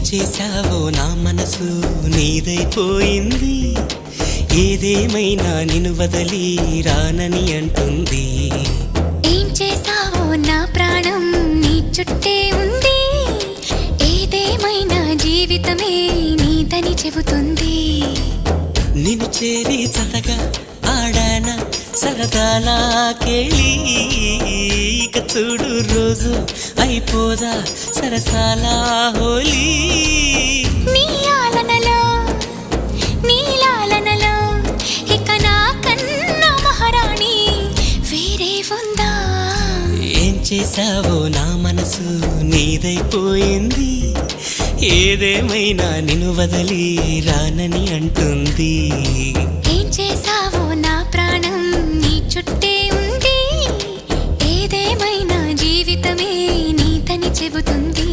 చేశావో నా మనసు నీదైపోయింది, ఏదేమైనా నిన్ను వదిలి రానని అంటుంది. ఏం చేశావో నా ప్రాణం నీ చుట్టే ఉంది, ఏదేమైనా జీవితమే నీదని చెబుతుంది. నిన్ను చేరి చతగా ఆడాన సరదాలా కేళి, ఇక చూడు రోజు అయిపోదా సరసాల హోలీ. నీ ఆలనలో నీ లాలనలో ఇక నా కన్నా మహారాణి వేరే ఉందా? ఏం చేశావో నా మనసు నీదైపోయింది, ఏదేమైనా నిన్ను వదిలి రానని అంటుంది. ఏం చేశావో నా ప్రాణం నీ చుట్టే ఉంది, ఏదేమైనా జీవితమే నీదని చెబుతుంది.